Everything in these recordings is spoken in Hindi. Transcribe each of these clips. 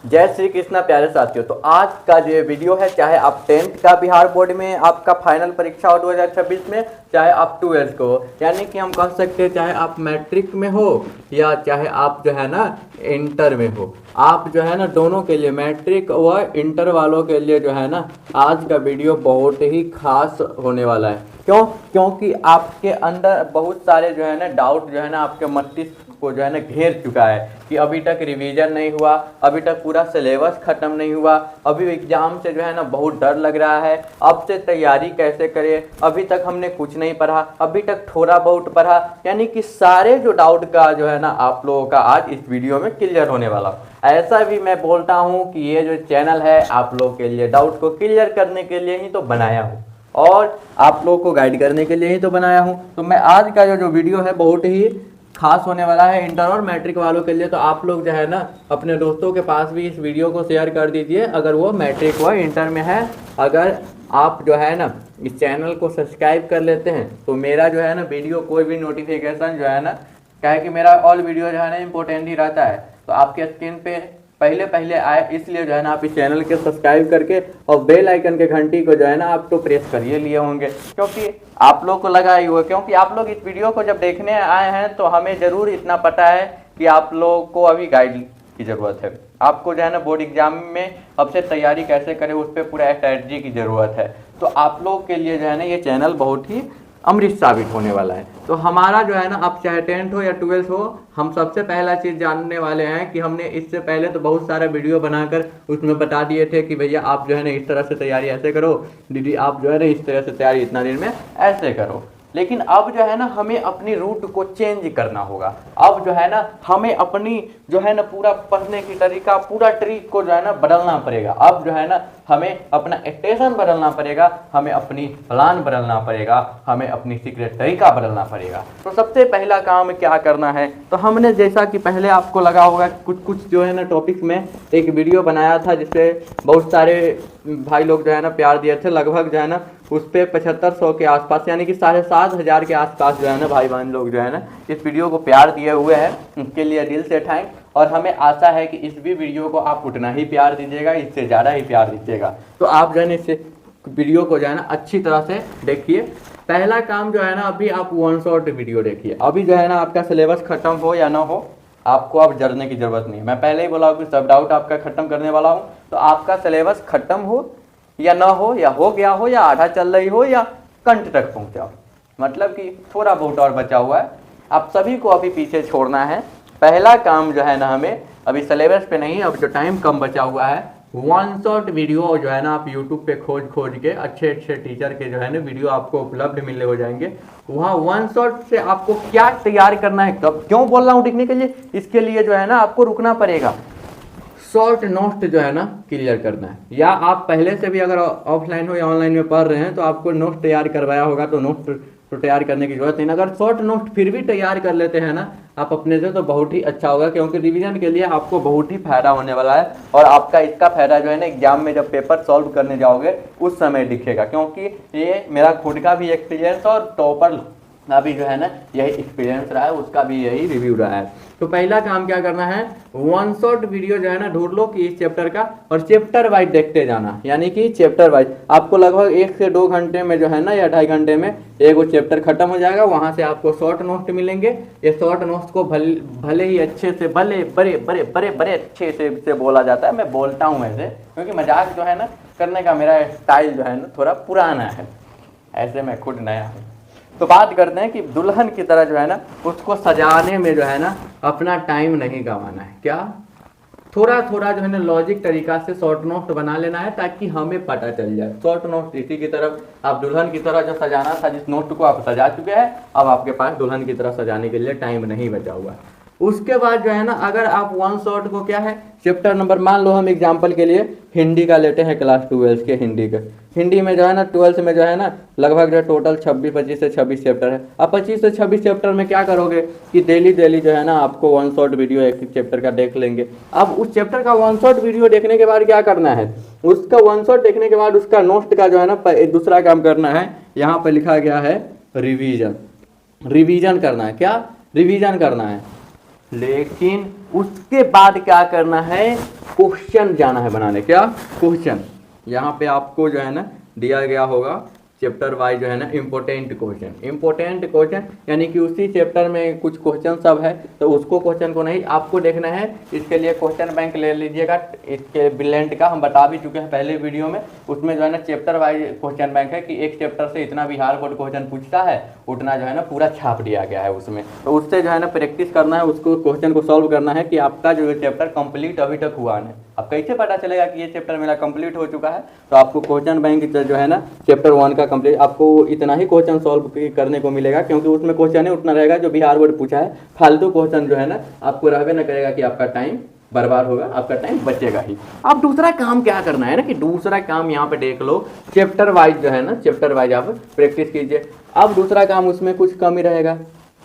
जय श्री कृष्णा प्यारे साथियों। तो आज का जो वीडियो है, चाहे आप 10th का बिहार बोर्ड में आपका फाइनल परीक्षा हो 2026 में, चाहे आप 12th को हो, यानी कि हम कह सकते हैं चाहे आप मैट्रिक में हो या चाहे आप जो है ना इंटर में हो, आप जो है ना दोनों के लिए, मैट्रिक व इंटर वालों के लिए जो है ना आज का वीडियो बहुत ही खास होने वाला है। क्योंकि आपके अंदर बहुत सारे जो है ना डाउट जो है ना आपके मस्तिष्क को जो है ना घेर चुका है कि अभी तक रिवीजन नहीं हुआ, अभी तक पूरा सिलेबस खत्म नहीं हुआ, अभी एग्जाम से जो है ना बहुत डर लग रहा है, अब से तैयारी कैसे करें, अभी तक हमने कुछ नहीं पढ़ा, अभी तक थोड़ा बहुत पढ़ा। यानी कि सारे जो डाउट का जो है ना आप लोगों का आज इस वीडियो में क्लियर होने वाला। ऐसा भी मैं बोलता हूँ कि ये जो चैनल है आप लोगों के लिए डाउट को क्लियर करने के लिए ही तो बनाया हूँ और आप लोगों को गाइड करने के लिए ही तो बनाया हूँ। तो मैं आज का जो वीडियो है बहुत ही खास होने वाला है इंटर और मैट्रिक वालों के लिए। तो आप लोग जो है ना अपने दोस्तों के पास भी इस वीडियो को शेयर कर दीजिए अगर वो मैट्रिक व इंटर में है। अगर आप जो है ना इस चैनल को सब्सक्राइब कर लेते हैं तो मेरा जो है ना वीडियो कोई भी नोटिफिकेशन जो है ना, क्या है कि मेरा ऑल वीडियो जो है ना इंपॉर्टेंट ही रहता है, तो आपके स्क्रीन पे पहले आए, इसलिए जो है ना आप इस चैनल के सब्सक्राइब करके और बेल आइकन के घंटी को जो है ना आप तो प्रेस करिए लिए होंगे, क्योंकि आप लोग को लगा ही हुआ, क्योंकि आप लोग इस वीडियो को जब देखने आए हैं तो हमें ज़रूर इतना पता है कि आप लोगों को अभी गाइड की ज़रूरत है। आपको जो है ना बोर्ड एग्जाम में अब से तैयारी कैसे करें उस पर पूरा स्ट्रैटेजी की ज़रूरत है। तो आप लोग के लिए जो है ना ये चैनल बहुत ही अमृत साबित होने वाला है। तो हमारा जो है ना अब चाहे 10th हो या 12th हो, हम सबसे पहला चीज़ जानने वाले हैं कि हमने इससे पहले तो बहुत सारा वीडियो बनाकर उसमें बता दिए थे कि भैया आप जो है ना इस तरह से तैयारी ऐसे करो, दीदी आप जो है ना इस तरह से तैयारी इतना दिन में ऐसे करो। लेकिन अब जो है ना हमें अपनी रूट को चेंज करना होगा। अब जो है ना हमें अपनी जो है ना पूरा पढ़ने की तरीका, पूरा ट्रिक को जो है ना बदलना पड़ेगा। अब जो है ना हमें अपना स्टेशन बदलना पड़ेगा, हमें अपनी प्लान बदलना पड़ेगा, हमें अपनी सीक्रेट तरीका बदलना पड़ेगा। तो सबसे पहला काम क्या करना है, तो हमने जैसा कि पहले आपको लगा होगा कुछ जो है ना टॉपिक में एक वीडियो बनाया था जिससे बहुत सारे भाई लोग जो है ना प्यार दिए थे, लगभग जो है ना उस पर 7500 के आसपास, यानी कि 7500 के आसपास जो है ना भाई बहन लोग जो है ना इस वीडियो को प्यार दिए हुए हैं, उनके लिए दिल से थैंक। और हमें आशा है कि इस भी वीडियो को आप उतना ही प्यार दीजिएगा, इससे ज़्यादा ही प्यार दीजिएगा। तो आप जो है ना इस वीडियो को जो है ना अच्छी तरह से देखिए। पहला काम जो है ना अभी आप वन शॉट वीडियो देखिए। अभी जो है ना आपका सिलेबस खत्म हो या ना हो, आपको अब डरने की जरूरत नहीं है। मैं पहले ही बोला हूँ कि सब डाउट आपका खत्म करने वाला हूँ। तो आपका सिलेबस खत्म हो या ना हो, या हो गया हो, या आधा चल रही हो, या कंठ तक पहुँचा हो, मतलब कि थोड़ा बहुत और बचा हुआ है, आप सभी को अभी पीछे छोड़ना है। पहला काम जो है ना हमें अभी सिलेबस पे नहीं, अब जो टाइम कम बचा हुआ है, वन शॉट वीडियो जो है ना आप यूट्यूब पे खोज के अच्छे टीचर के जो है ना वीडियो आपको उपलब्ध मिलने हो जाएंगे। वहाँ वन शॉट से आपको क्या तैयार करना है, कब क्यों बोल रहा हूँ देखने के लिए, इसके लिए जो है ना आपको रुकना पड़ेगा। शॉर्ट नोट जो है ना क्लियर करना है, या आप पहले से भी अगर ऑफलाइन हो या ऑनलाइन में पढ़ रहे हैं तो आपको नोट तैयार करवाया होगा, तो नोट तो तैयार करने की जरूरत नहीं। अगर शॉर्ट नोट फिर भी तैयार कर लेते हैं ना आप अपने से, तो बहुत ही अच्छा होगा, क्योंकि रिवीजन के लिए आपको बहुत ही फायदा होने वाला है। और आपका इसका फायदा जो है ना एग्जाम में जब पेपर सॉल्व करने जाओगे उस समय दिखेगा, क्योंकि ये मेरा खुद का भी एक्सपीरियंस और टॉपर का भी जो है ना यही एक्सपीरियंस रहा है, उसका भी यही रिव्यू रहा है। तो पहला काम क्या करना है, वन शॉट वीडियो जो है ना ढूंढ लो कि इस चैप्टर का, और चैप्टर वाइज देखते जाना, यानी कि चैप्टर वाइज आपको लगभग 1 से 2 घंटे में जो है ना या 2.5 घंटे में एक वो चैप्टर खत्म हो जाएगा। वहां से आपको शॉर्ट नोट मिलेंगे। ये शॉर्ट नोट्स को भले ही अच्छे से, भले बड़े अच्छे से बोला जाता है, मैं बोलता हूँ ऐसे क्योंकि मजाक जो है ना करने का मेरा स्टाइल जो है ना थोड़ा पुराना है, ऐसे मैं खुद नया हूँ। तो बात करते हैं कि दुल्हन की तरह जो है ना उसको सजाने में जो है ना अपना टाइम नहीं गंवाना है। क्या थोड़ा जो है ना लॉजिक तरीका से शॉर्ट नोट बना लेना है, ताकि हमें पता चल जाए। शॉर्ट नोट इसी की तरफ आप दुल्हन की तरह जो सजाना था, जिस नोट को आप सजा चुके हैं, अब आपके पास दुल्हन की तरह सजाने के लिए टाइम नहीं बचा हुआ। उसके बाद जो है ना अगर आप वन शॉट को क्या है चैप्टर नंबर, मान लो हम एग्जाम्पल के लिए हिंदी का लेते हैं, क्लास 12 के हिंदी में जो है ना 12th में जो है ना लगभग जो टोटल 25 से 26 चैप्टर है। अब 25 से 26 चैप्टर में क्या करोगे कि डेली जो है ना आपको वन शॉट वीडियो एक चैप्टर का देख लेंगे। अब उस चैप्टर का वन शॉट वीडियो देखने के बाद क्या करना है, उसका वन शॉट देखने के बाद उसका नोट का जो है ना दूसरा काम करना है। यहाँ पर लिखा गया है रिवीजन करना है। क्या रिवीजन करना है। लेकिन उसके बाद क्या करना है, क्वेश्चन जाना है बनाने। क्या क्वेश्चन, यहाँ पे आपको जो है ना दिया गया होगा चैप्टर वाइज जो है ना इंपॉर्टेंट क्वेश्चन यानी कि उसी चैप्टर में कुछ क्वेश्चन सब है, तो उसको क्वेश्चन को नहीं आपको देखना है। इसके लिए क्वेश्चन बैंक ले लीजिएगा, इसके ब्रिलियंट का हम बता भी चुके हैं पहले वीडियो में। उसमें जो है ना चैप्टर वाइज क्वेश्चन बैंक है कि एक चैप्टर से इतना बिहार बोर्ड क्वेश्चन पूछता है, उतना जो है ना पूरा छाप दिया गया है उसमें। तो उससे जो है ना प्रैक्टिस करना है, उसको क्वेश्चन को सॉल्व करना है कि आपका जो चैप्टर कंप्लीट अभी तक हुआ नहीं। अब कैसे पता चलेगा कि ये चैप्टर मेरा कंप्लीट हो चुका है, तो आपको क्वेश्चन बैंक जो है ना चैप्टर 1 का कंप्लीट, आपको इतना ही क्वेश्चन सॉल्व करने को मिलेगा, क्योंकि उसमें क्वेश्चन ही उतना रहेगा जो बिहार बोर्ड पूछा है। फालतू क्वेश्चन जो है ना आपको रहबे न करेगा कि आपका टाइम बर्बाद होगा, आपका टाइम बचेगा ही। अब दूसरा काम क्या करना है ना कि दूसरा काम यहाँ पे देख लो, चैप्टर वाइज जो है ना चैप्टर वाइज आप प्रैक्टिस कीजिए। अब दूसरा काम उसमें कुछ कमी रहेगा,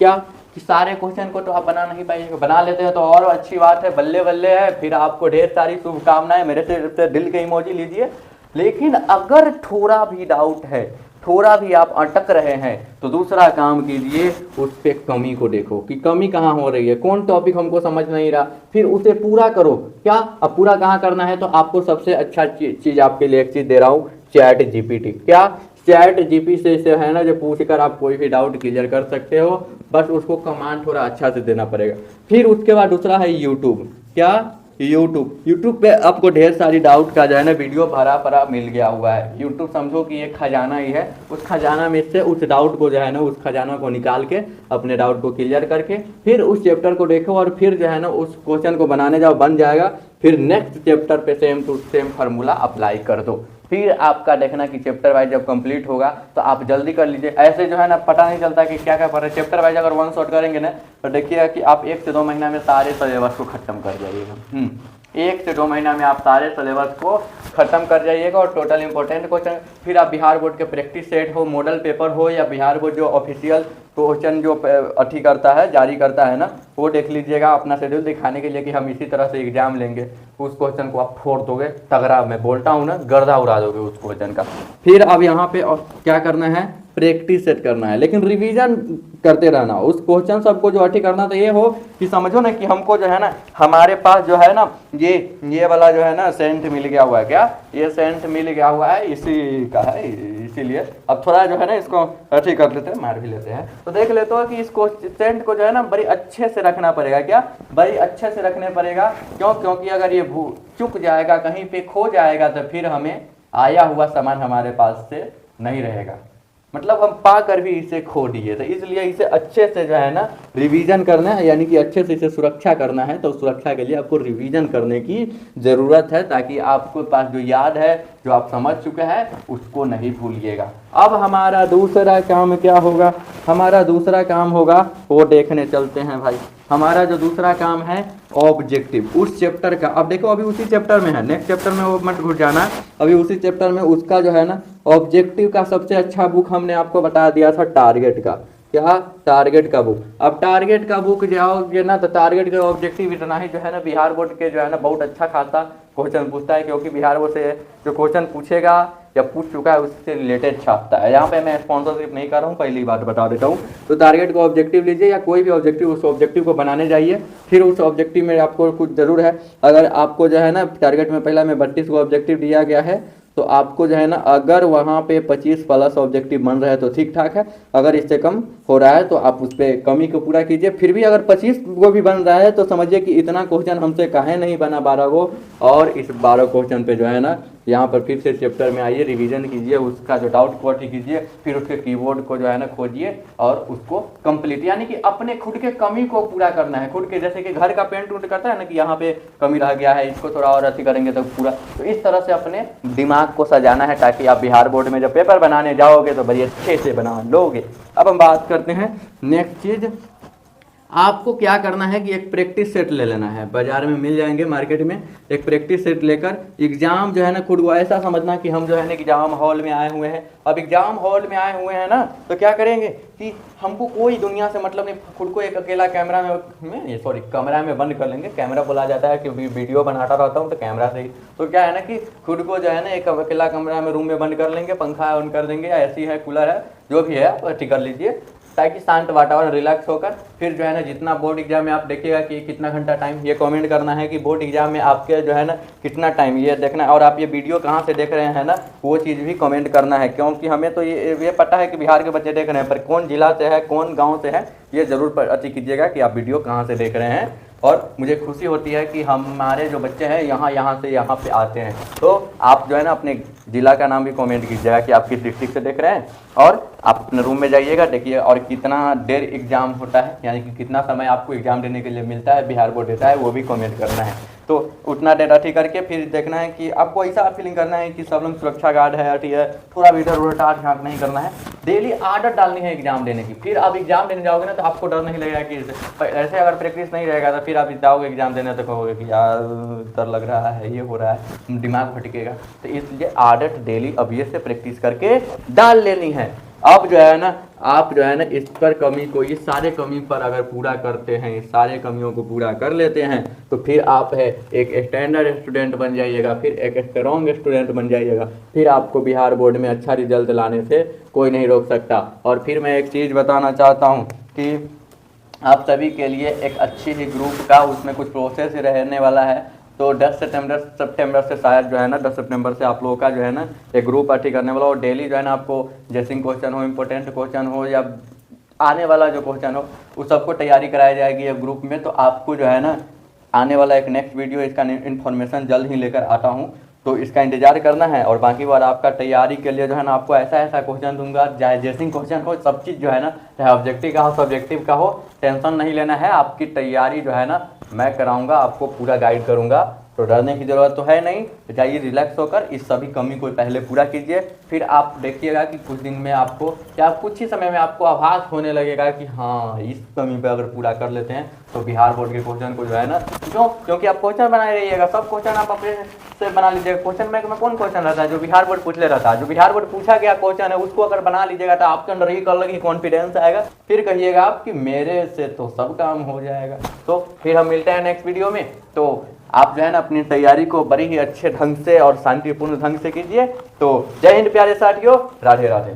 क्या कि सारे क्वेश्चन को तो आप बना नहीं पाइएगा, बना लेते हैं तो और अच्छी बात है, बल्ले बल्ले है, फिर आपको ढेर सारी शुभकामनाएं मेरे से दिल के इमोजी लीजिए। लेकिन अगर थोड़ा भी डाउट है, थोड़ा भी आप अटक रहे हैं, तो दूसरा काम कीजिए, उस पर कमी को देखो कि कमी कहाँ हो रही है, कौन टॉपिक हमको समझ नहीं रहा, फिर उसे पूरा करो। क्या अब पूरा कहाँ करना है, तो आपको सबसे अच्छा चीज़ आपके लिए एक चीज़ दे रहा हूँ, चैट जीपीटी। क्या चैट जीपीटी से है ना जो पूछ कर आप कोई भी डाउट क्लियर कर सकते हो, बस उसको कमांड थोड़ा अच्छा से देना पड़ेगा। फिर उसके बाद दूसरा है यूट्यूब। क्या यूट्यूब पे आपको ढेर सारी डाउट का जो है ना वीडियो भरा पड़ा मिल गया हुआ है। यूट्यूब समझो कि एक खजाना ही है, उस खजाना में से उस डाउट को जो है ना उस खजाना को निकाल के अपने डाउट को क्लियर करके फिर उस चैप्टर को देखो और फिर जो है ना उस क्वेश्चन को बनाने जाओ, बन जाएगा। फिर नेक्स्ट चैप्टर पे same to same formula apply कर दो। फिर आपका देखना कि चैप्टर वाइज जब कंप्लीट होगा तो आप जल्दी कर लीजिए। ऐसे जो है ना पता नहीं चलता कि क्या क्या पढ़ रहे हैं। चैप्टर वाइज अगर वन शॉट करेंगे ना तो देखिएगा कि आप 1 से 2 महीना में सारे सिलेबस को खत्म कर जाइएगा। 1 से 2 महीना में आप सारे सिलेबस को खत्म कर जाइएगा और टोटल इंपॉर्टेंट क्वेश्चन। फिर आप बिहार बोर्ड के प्रैक्टिस सेट हो, मॉडल पेपर हो, या बिहार बोर्ड जो ऑफिशियल क्वेश्चन जो अथी करता है, जारी करता है ना, वो देख लीजिएगा अपना शेड्यूल दिखाने के लिए कि हम इसी तरह से एग्जाम लेंगे। उस क्वेश्चन को आप फोड़ दोगे तगड़ा, मैं बोलता हूँ ना, गर्दा उड़ा दोगे उस क्वेश्चन का। फिर अब यहाँ पे क्या करना है, प्रैक्टिस सेट करना है, लेकिन रिवीजन करते रहना। उस क्वेश्चन सबको जो अठी करना तो ये हो कि समझो ना कि हमको जो है ना हमारे पास जो है ना ये वाला जो है ना सेंट मिल गया हुआ है। क्या ये सेंट मिल गया हुआ है, इसी का है, इसीलिए अब थोड़ा जो है ना इसको अठी कर लेते हैं, मार भी लेते हैं। तो देख लेते हो कि इसको सेंट को जो है ना बड़ी अच्छे से रखना पड़ेगा। क्या बड़ी अच्छे से रखने पड़ेगा, क्यों? क्योंकि अगर ये चुक जाएगा, कहीं पे खो जाएगा, तो फिर हमें आया हुआ सामान हमारे पास से नहीं रहेगा, मतलब हम पा कर भी इसे खो दिए। तो इसलिए इसे अच्छे से जो है ना रिवीजन करना है, यानी कि अच्छे से इसे सुरक्षा करना है। तो सुरक्षा के लिए आपको रिवीजन करने की ज़रूरत है, ताकि आपको पास जो याद है, जो आप समझ चुके हैं, उसको नहीं भूलिएगा। अब हमारा दूसरा काम क्या होगा, हमारा दूसरा काम होगा वो देखने चलते हैं भाई। हमारा जो दूसरा काम है ऑब्जेक्टिव, उस चैप्टर का। अब देखो अभी उसी चैप्टर में है, नेक्स्ट चैप्टर में वो मत घुस जाना, अभी उसी चैप्टर में उसका जो है ना ऑब्जेक्टिव का सबसे अच्छा बुक हमने आपको बता दिया था, टारगेट का। क्या टारगेट का बुक। अब टारगेट का बुक जाओगे ना तो टारगेट का ऑब्जेक्टिव इतना ही जो है ना बिहार बोर्ड के जो है ना बहुत अच्छा खासा क्वेश्चन पूछता है, क्योंकि बिहार बोर्ड से जो क्वेश्चन पूछेगा या पूछ चुका है उससे रिलेटेड छापता है। यहाँ पे मैं स्पॉन्सरशिप नहीं कर रहा हूँ, पहली बात बता देता हूँ। तो टारगेट का ऑब्जेक्टिव लीजिए या कोई भी ऑब्जेक्टिव, उस ऑब्जेक्टिव को बनाने जाइए। फिर उस ऑब्जेक्टिव में आपको कुछ जरूर है, अगर आपको जो है ना टारगेट में पहला में 32 को ऑब्जेक्टिव दिया गया है, तो आपको जो है ना अगर वहाँ पे 25 प्लस ऑब्जेक्टिव बन रहा है तो ठीक ठाक है, अगर इससे कम हो रहा है तो आप उस पर कमी को पूरा कीजिए। फिर भी अगर 25 को भी बन रहा है तो समझिए कि इतना क्वेश्चन हमसे काहे नहीं बना 12 को, और इस 12 क्वेश्चन पे जो है ना यहाँ पर फिर से चैप्टर में आइए, रिवीजन कीजिए, उसका जो डाउट को ठीक कीजिए, फिर उसके कीवर्ड को जो है ना खोजिए और उसको कंप्लीट, यानी कि अपने खुद के कमी को पूरा करना है। खुद के जैसे कि घर का पेंट उंट करता है ना कि यहाँ पे कमी रह गया है, इसको थोड़ा और अच्छी करेंगे तो पूरा, तो इस तरह से अपने दिमाग को सजाना है, ताकि आप बिहार बोर्ड में जब पेपर बनाने जाओगे तो बड़ी अच्छे से बना लोगे। अब हम बात करते हैं नेक्स्ट चीज, आपको क्या करना है कि एक प्रैक्टिस सेट ले लेना है, बाजार में मिल जाएंगे मार्केट में। एक प्रैक्टिस सेट लेकर एग्जाम जो है ना खुद को ऐसा समझना कि हम जो है ना एग्जाम हॉल में आए हुए हैं। अब एग्जाम हॉल में आए हुए हैं ना तो क्या करेंगे कि हमको कोई दुनिया से मतलब नहीं, खुद को एक अकेला कैमरा में कमरा में बंद कर लेंगे। कैमरा बोला जाता है कि वीडियो बनाता रहता हूँ तो कैमरा से ही, तो क्या है ना कि खुद को जो है ना एक अकेला कमरा में रूम में बंद कर लेंगे, पंखा ऑन कर देंगे, या ऐसी है कूलर है जो भी है आप ठीक कर लीजिए। ताकि शांत वातावरण, रिलैक्स होकर फिर जो है ना जितना बोर्ड एग्जाम में आप देखिएगा कि कितना घंटा टाइम, ये कमेंट करना है कि बोर्ड एग्जाम में आपके जो है ना कितना टाइम, ये देखना है। और आप ये वीडियो कहाँ से देख रहे हैं ना, वो चीज़ भी कमेंट करना है, क्योंकि हमें तो ये पता है कि बिहार के बच्चे देख रहे हैं, पर कौन जिला से है, कौन गाँव से है, ये ज़रूर अति कीजिएगा कि आप वीडियो कहाँ से देख रहे हैं। और मुझे खुशी होती है कि हमारे जो बच्चे हैं यहाँ से यहाँ पे आते हैं। तो आप जो है ना अपने ज़िला का नाम भी कमेंट कीजिएगा कि आप किस डिस्ट्रिक्ट से देख रहे हैं, और आप अपने रूम में जाइएगा, देखिए और कितना देर एग्ज़ाम होता है, यानी कि कितना समय आपको एग्ज़ाम देने के लिए मिलता है, बिहार बोर्ड देता है, वो भी कमेंट करना है। तो उतना देर अथी करके फिर देखना है कि आपको ऐसा फीलिंग करना है कि सब लोग सुरक्षा गार्ड है, अथी है, थोड़ा भी इधर उधर टाट झाँक नहीं करना है, डेली आदत डालनी है एग्जाम देने की। फिर आप एग्जाम देने जाओगे ना तो आपको डर नहीं लगेगा कि ऐसे अगर प्रैक्टिस नहीं रहेगा तो फिर आप जाओगे एग्जाम देने तो कहोगे कि यार डर लग रहा है, ये हो रहा है, दिमाग भटकेगा। तो इसलिए आदत डेली अभी से प्रैक्टिस करके डाल लेनी है। अब जो है ना आप जो है ना इस पर कमी को, इस सारे कमी पर अगर पूरा करते हैं, इस सारे कमियों को पूरा कर लेते हैं तो फिर आप है एक स्टैंडर्ड स्टूडेंट बन जाइएगा, फिर एक स्ट्रॉन्ग स्टूडेंट बन जाइएगा, फिर आपको बिहार बोर्ड में अच्छा रिजल्ट लाने से कोई नहीं रोक सकता। और फिर मैं एक चीज़ बताना चाहता हूँ कि आप सभी के लिए एक अच्छी ही ग्रुप का उसमें कुछ प्रोसेस रहने वाला है। तो 10 सितंबर से शायद जो है ना 10 सितंबर से आप लोगों का जो है ना एक ग्रुप पार्टी करने वाला, और डेली जो है ना आपको जैसे क्वेश्चन हो, इंपॉर्टेंट क्वेश्चन हो या आने वाला जो क्वेश्चन हो, उस सबको तैयारी कराई जाएगी ये ग्रुप में। तो आपको जो है ना आने वाला एक नेक्स्ट वीडियो, इसका इन्फॉर्मेशन जल्द ही लेकर आता हूँ, तो इसका इंतजार करना है। और बाकी बार आपका तैयारी के लिए जो है ना आपको ऐसा क्वेश्चन दूंगा, चाहे जैसे क्वेश्चन हो, सब चीज़ जो है ना, चाहे ऑब्जेक्टिव का हो सब्जेक्टिव का हो, टेंशन नहीं लेना है। आपकी तैयारी जो है ना मैं कराऊंगा, आपको पूरा गाइड करूंगा, तो डरने की ज़रूरत तो है नहीं। तो जाइए रिलैक्स होकर इस सभी कमी को पहले पूरा कीजिए, फिर आप देखिएगा कि कुछ दिन में आपको या कुछ ही समय में आपको आभास होने लगेगा कि हाँ इस कमी पे अगर पूरा कर लेते हैं तो बिहार बोर्ड के क्वेश्चन को जो है ना, क्योंकि आप क्वेश्चन बनाए रहिएगा, सब क्वेश्चन आप अपने से बना लीजिएगा। क्वेश्चन बैंक में कौन क्वेश्चन रहता है, जो बिहार बोर्ड पूछ ले रहता है, जो बिहार बोर्ड पूछा गया क्वेश्चन है उसको अगर बना लीजिएगा तो आपके अंदर ही अलग ही कॉन्फिडेंस आएगा, फिर कहिएगा आप कि मेरे से तो सब काम हो जाएगा। तो फिर हम मिलते हैं नेक्स्ट वीडियो में। तो आप जो है ना अपनी तैयारी को बड़ी ही अच्छे ढंग से और शांतिपूर्ण ढंग से कीजिए। तो जय हिंद प्यारे साथियों, राधे राधे।